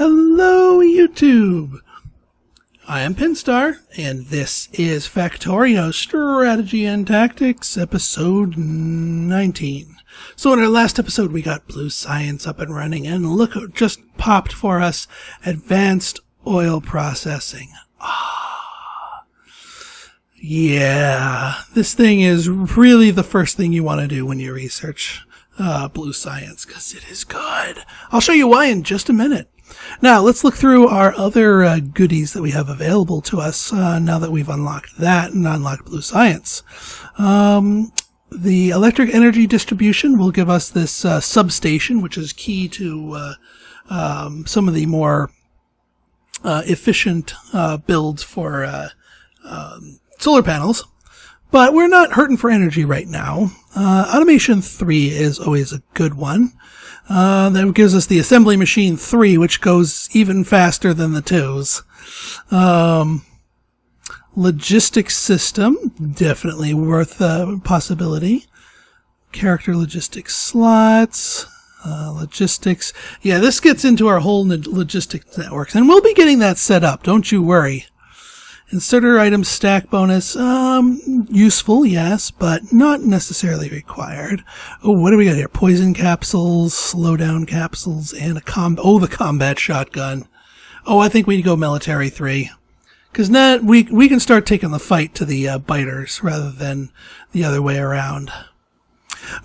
Hello, YouTube! I am Pinstar, and this is Factorio Strategy and Tactics, episode 19. So in our last episode, we got Blue Science up and running, and look what just popped for us, Advanced Oil Processing. Yeah, this thing is really the first thing you want to do when you research Blue Science, because it is good. I'll show you why in just a minute. Now, let's look through our other goodies that we have available to us now that we've unlocked that and unlocked Blue Science. The electric energy distribution will give us this substation, which is key to some of the more efficient builds for solar panels. But we're not hurting for energy right now. Automation 3 is always a good one. That gives us the assembly machine 3, which goes even faster than the 2s. Logistics system, definitely worth a possibility. Character logistics slots, logistics. Yeah, this gets into our whole logistics networks, and we'll be getting that set up, don't you worry. Inserter item stack bonus, useful, yes, but not necessarily required. Oh, what do we got here? Poison capsules, slowdown capsules, and the combat shotgun. Oh, I think we go military 3. Because now we can start taking the fight to the biters rather than the other way around.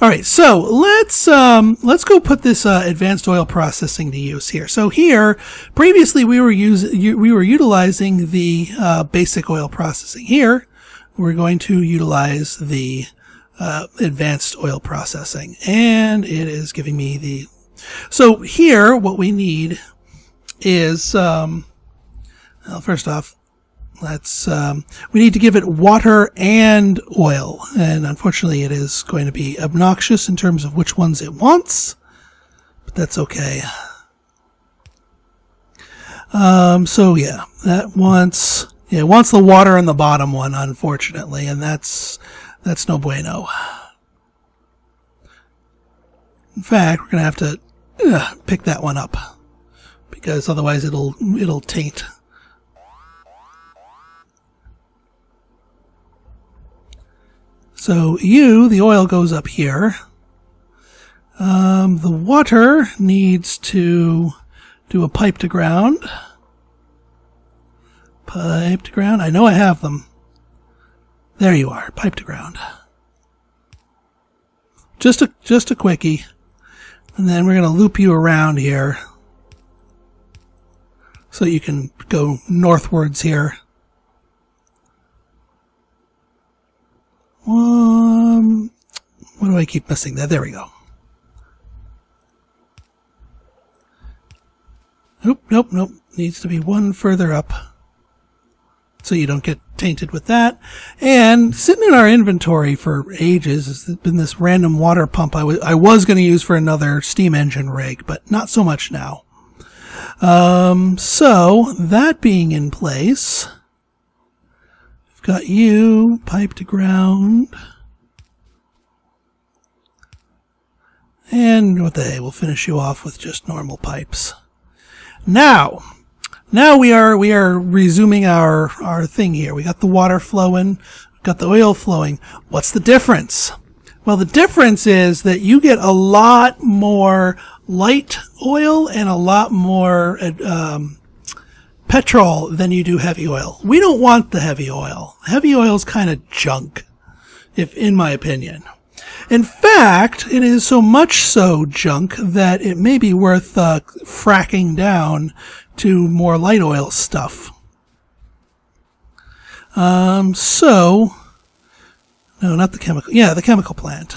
Alright, so let's go put this advanced oil processing to use here. So here, previously we were utilizing the basic oil processing. Here, we're going to utilize the advanced oil processing, and it is giving me the. So here, what we need is well, first off, we need to give it water and oil, and unfortunately it is going to be obnoxious in terms of which ones it wants, but that's okay. So yeah, it wants the water in the bottom one, unfortunately, and that's no bueno. In fact, we're gonna have to pick that one up, because otherwise it'll taint. So the oil goes up here. The water needs to do a pipe to ground. Pipe to ground. I know I have them. There you are. Pipe to ground. Just a quickie. And then we're going to loop you around here so you can go northwards here. What do I keep missing there? There we go. Nope. Needs to be one further up so you don't get tainted with that. And sitting in our inventory for ages has been this random water pump I was going to use for another steam engine rig, but not so much now. So that being in place, we've got you, pipe to ground. And what the hey, we'll finish you off with just normal pipes. Now we are resuming our thing here. We got the water flowing, we've got the oil flowing. What's the difference? Well, the difference is that you get a lot more light oil and a lot more petrol than you do heavy oil. We don't want the heavy oil. Heavy oil is kind of junk, in my opinion. In fact, it is so much so junk that it may be worth fracking down to more light oil stuff. No, not the chemical. Yeah, the chemical plant.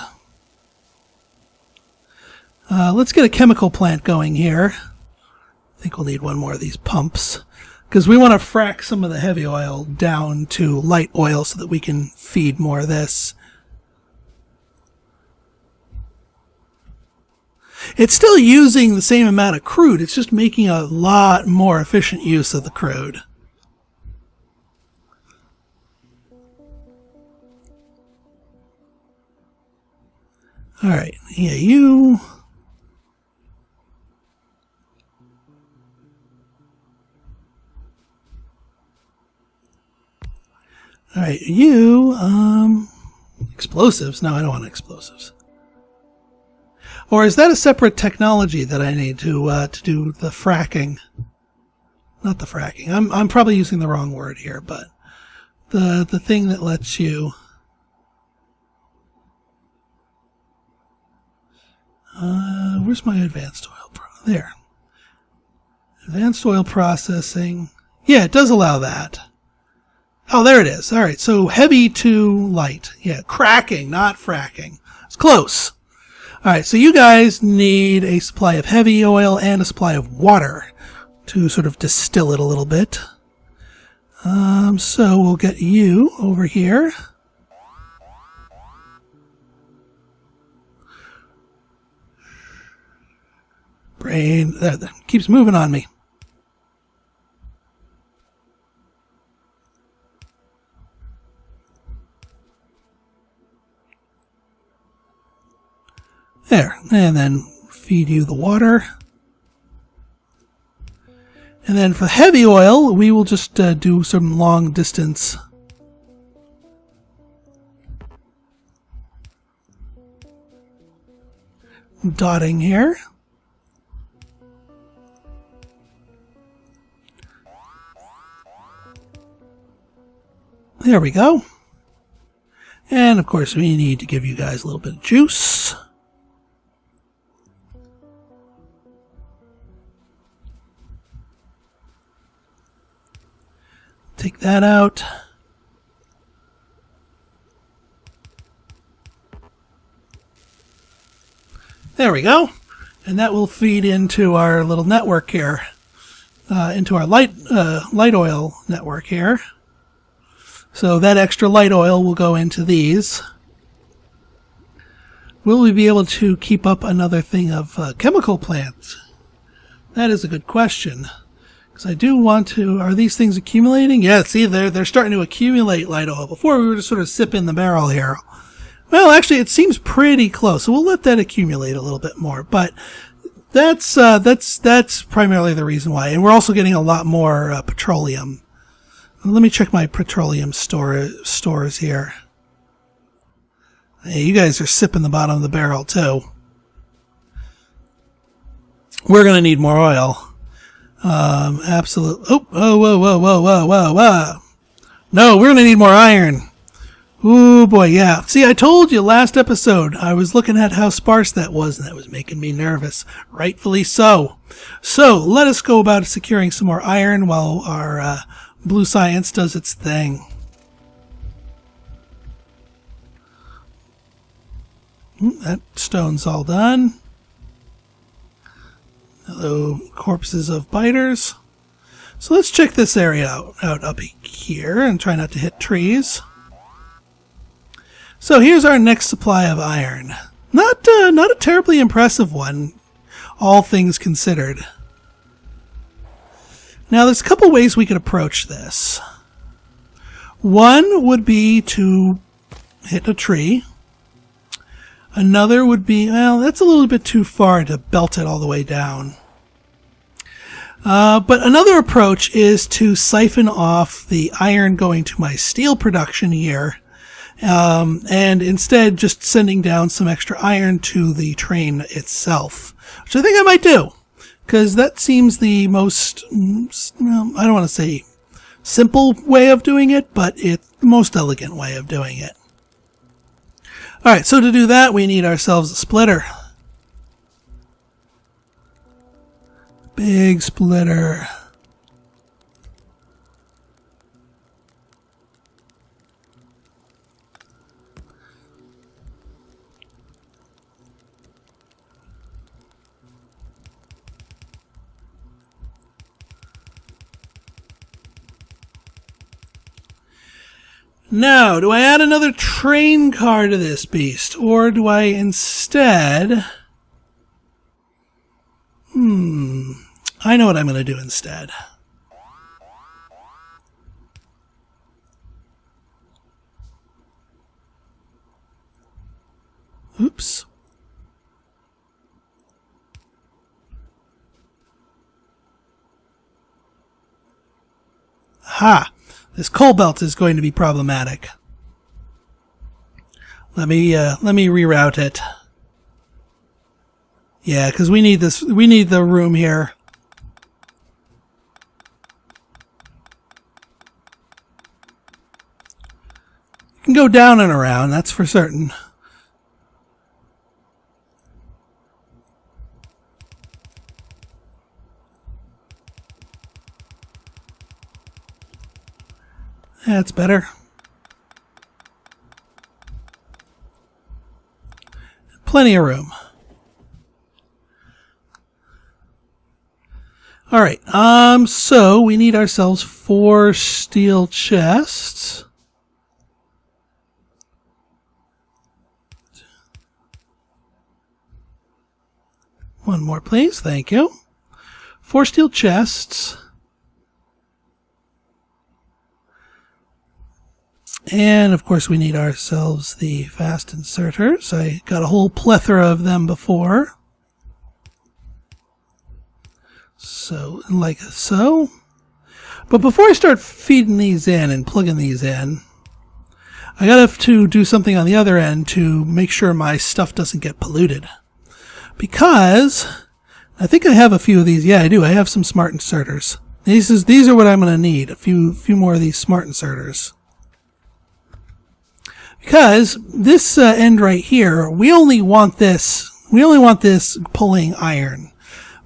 Let's get a chemical plant going here. I think we'll need one more of these pumps, because we want to frack some of the heavy oil down to light oil so that we can feed more of this. It's still using the same amount of crude, it's just making a lot more efficient use of the crude. Alright, yeah, you All right, you, explosives. No, I don't want explosives. Or is that a separate technology that I need to do the fracking? Not the fracking. I'm probably using the wrong word here, but the thing that lets you. Where's my advanced oil? There. Advanced oil processing. Yeah, it does allow that. Oh, there it is. All right, so heavy to light. Yeah, cracking, not fracking. It's close. All right, so you guys need a supply of heavy oil and a supply of water to sort of distill it a little bit. So we'll get you over here. Brain, that keeps moving on me. There, and then feed you the water. And then for heavy oil, we will just do some long distance dotting here. There we go. And of course we need to give you guys a little bit of juice. Take that out. There we go. And that will feed into our little network here, into our light oil network here. So that extra light oil will go into these. Will we be able to keep up another thing of chemical plants? That is a good question. Because I do want to... Are these things accumulating? Yeah, see, they're starting to accumulate light oil. Before we were just sort of sipping the barrel here. Well, actually, it seems pretty close. So we'll let that accumulate a little bit more. But that's primarily the reason why. And we're also getting a lot more petroleum. Let me check my petroleum stores here. Hey, you guys are sipping the bottom of the barrel, too. We're going to need more oil. Absolutely. Oh, whoa. No, we're going to need more iron. Ooh, boy, yeah. See, I told you last episode, I was looking at how sparse that was, and that was making me nervous. Rightfully so. So, let us go about securing some more iron while our blue science does its thing. That stone's all done. Hello, corpses of biters. So let's check this area out up here and try not to hit trees. So here's our next supply of iron. Not a terribly impressive one, all things considered. Now there's a couple ways we could approach this. One would be to hit a tree. Another would be, well, that's a little bit too far to belt it all the way down. But another approach is to siphon off the iron going to my steel production here, and instead just sending down some extra iron to the train itself, which I think I might do, because that seems the most, well, I don't want to say simple way of doing it, but it's the most elegant way of doing it. Alright, so to do that, we need ourselves a splitter. Big splitter. Now, do I add another train car to this beast? Or do I instead... I know what I'm going to do instead. Oops. Ha! This coal belt is going to be problematic. Let me reroute it. Yeah, because we need this. We need the room here. You can go down and around, that's for certain. That's better. Plenty of room. All right. So we need ourselves 4 steel chests. One more, please. Thank you. 4 steel chests. And, of course, we need ourselves the fast inserters. I got a whole plethora of them before. So, like so. But before I start feeding these in and plugging these in, I got to do something on the other end to make sure my stuff doesn't get polluted. Because I think I have a few of these. Yeah, I do. I have some smart inserters. These are what I'm going to need. A few more of these smart inserters. Because this end right here, we only want this pulling iron.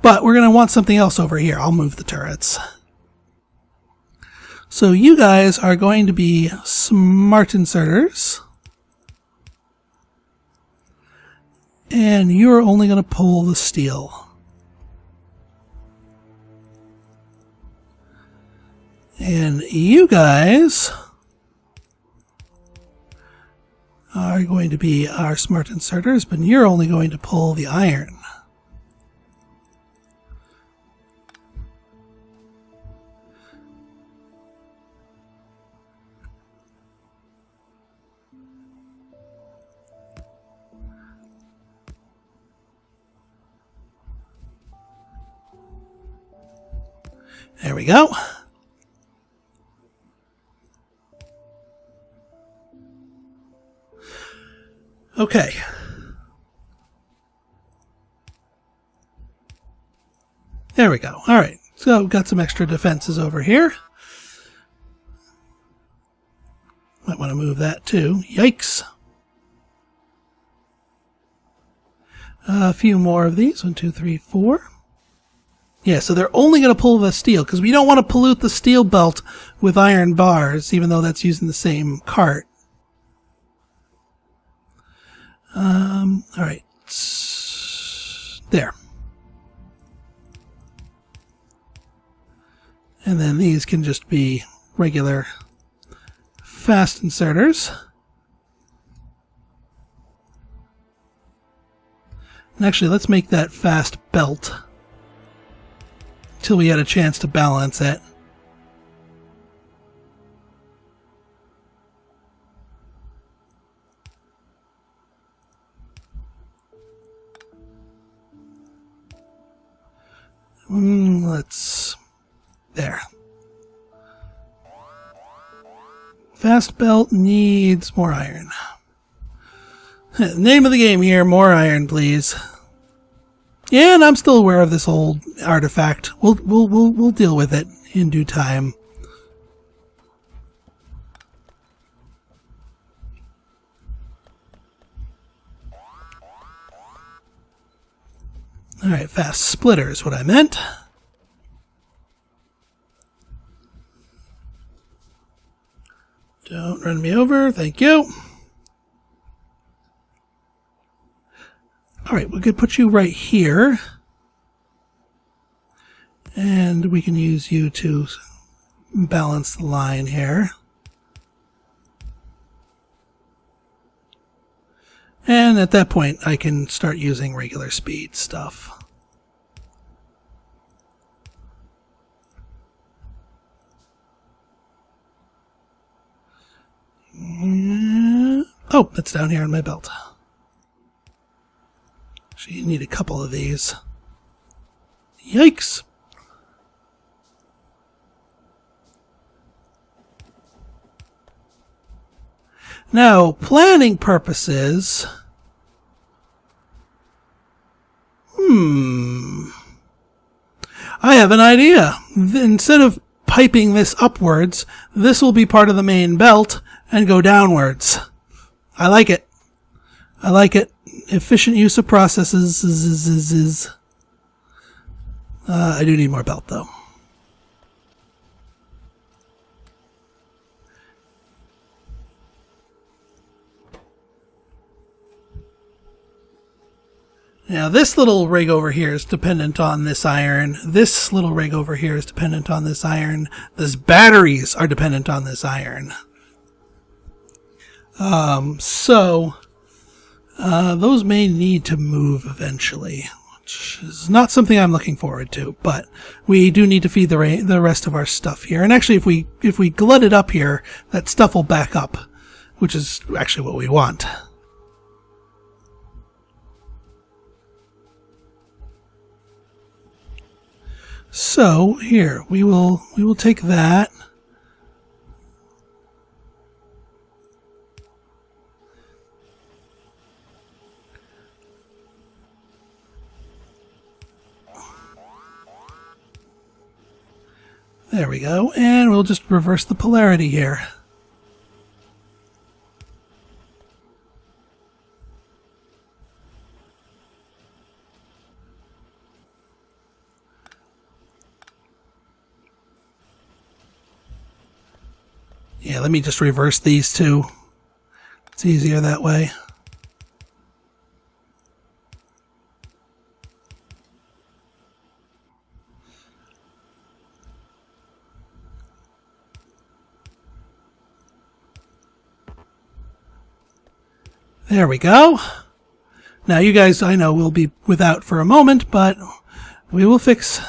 But we're going to want something else over here. I'll move the turrets. So you guys are going to be smart inserters. And you're only going to pull the steel. And you guys are going to be our smart inserters, but you're only going to pull the iron. There we go. Okay. There we go. All right. So we've got some extra defenses over here. Might want to move that too. Yikes. A few more of these. 1, 2, 3, 4. Yeah, so they're only going to pull the steel because we don't want to pollute the steel belt with iron bars, even though that's using the same cart. All right. There. And then these can just be regular fast inserters. And actually, let's make that fast belt until we had a chance to balance it. There. Fast belt needs more iron. Name of the game here, more iron, please. Yeah, and I'm still aware of this old artifact. We'll deal with it in due time. All right, fast splitter is what I meant. Don't run me over, thank you. All right, we could put you right here. And we can use you to balance the line here. And at that point, I can start using regular speed stuff. Oh, it's down here on my belt. So you need a couple of these. Yikes! Now, planning purposes... I have an idea. Instead of piping this upwards, this will be part of the main belt and go downwards. I like it. I like it. Efficient use of processes. I do need more belt, though. Now, this little rig over here is dependent on this iron. This little rig over here is dependent on this iron. These batteries are dependent on this iron. Those may need to move eventually, which is not something I'm looking forward to, but we do need to feed the rest of our stuff here. And actually, if we glut it up here, that stuff will back up, which is actually what we want. So here we will take that. There we go, and we'll just reverse the polarity here. Yeah, let me just reverse these two. It's easier that way. There we go. Now you guys, I know, will be without for a moment, but we will fix.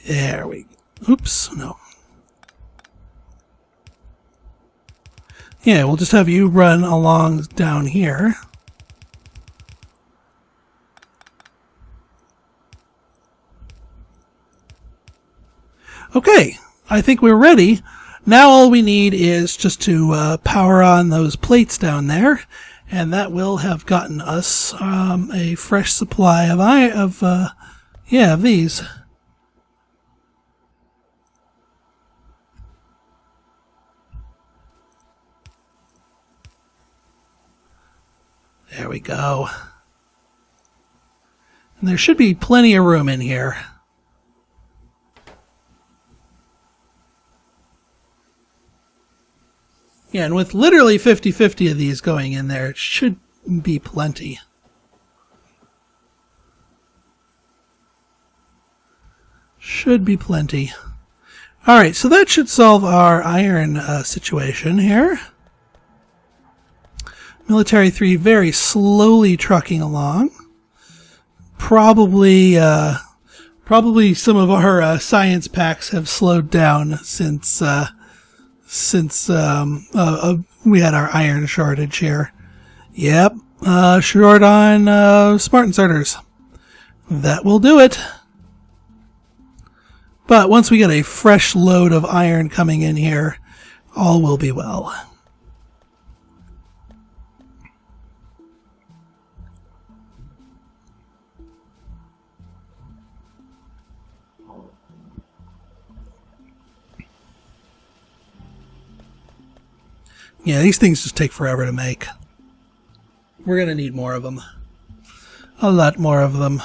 There we go. Oops, no. Yeah, we'll just have you run along down here. Okay, I think we're ready. Now all we need is just to power on those plates down there, and that will have gotten us a fresh supply of these. There we go. And there should be plenty of room in here. Yeah, and with literally 50-50 of these going in there, it should be plenty. Should be plenty. Alright, so that should solve our iron situation here. Military 3 very slowly trucking along. Probably some of our science packs have slowed down since we had our iron shortage here. Yep, short on smart inserters. That will do it. But once we get a fresh load of iron coming in here, all will be well. Yeah, these things just take forever to make. We're going to need more of them. A lot more of them.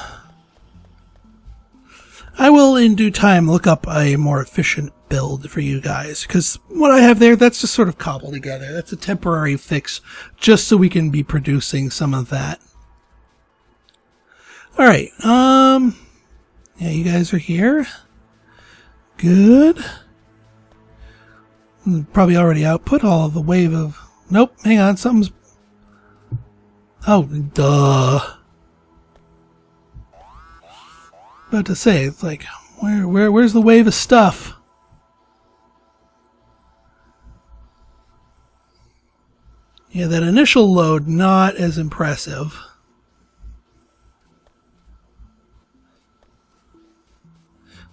I will, in due time, look up a more efficient build for you guys, because what I have there, that's just sort of cobbled together. That's a temporary fix, just so we can be producing some of that. Alright, yeah, you guys are here. Good. Probably already output all of the wave of... Nope, hang on, something's... Oh, duh. About to say, it's like, where's the wave of stuff? Yeah, that initial load, not as impressive.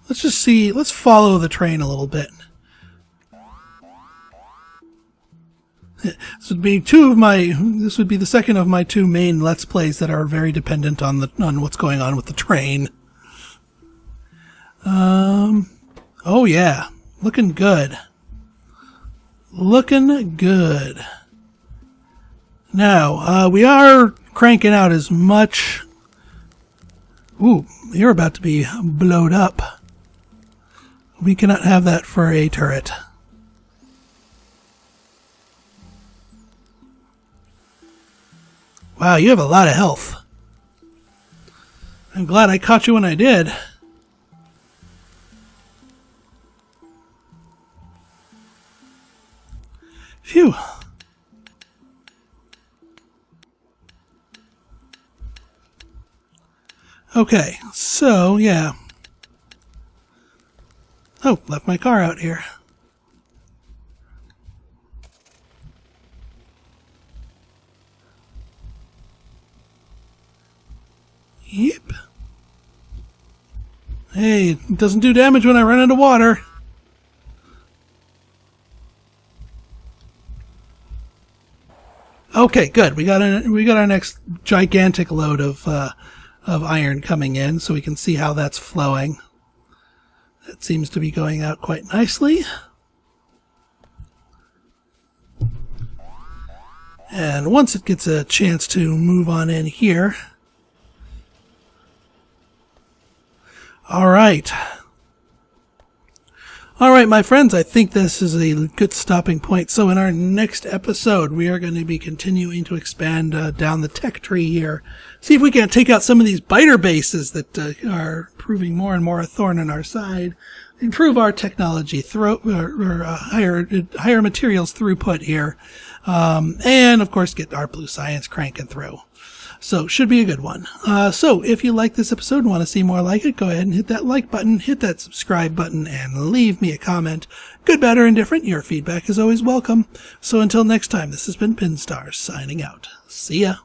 Let's just see, let's follow the train a little bit. This would be this would be the second of my 2 main Let's Plays that are very dependent on what's going on with the train. Oh yeah, looking good. Looking good. Now, we are cranking out as much... Ooh, you're about to be blowed up. We cannot have that for a turret. Wow, you have a lot of health. I'm glad I caught you when I did. Phew. Okay, so, yeah. Oh, left my car out here. Yep. Hey, it doesn't do damage when I run into water. Okay, good. We got our next gigantic load of iron coming in, so we can see how that's flowing. That seems to be going out quite nicely. And once it gets a chance to move on in here. All right, my friends, I think this is a good stopping point. So in our next episode, we are going to be continuing to expand down the tech tree here. See if we can't take out some of these biter bases that are proving more and more a thorn in our side. Improve our technology, higher materials throughput here. And, of course, get our blue science cranking through. So, should be a good one. So, if you like this episode and want to see more like it, go ahead and hit that like button, hit that subscribe button, and leave me a comment. Good, bad, or indifferent, your feedback is always welcome. So, until next time, this has been Pinstars signing out. See ya.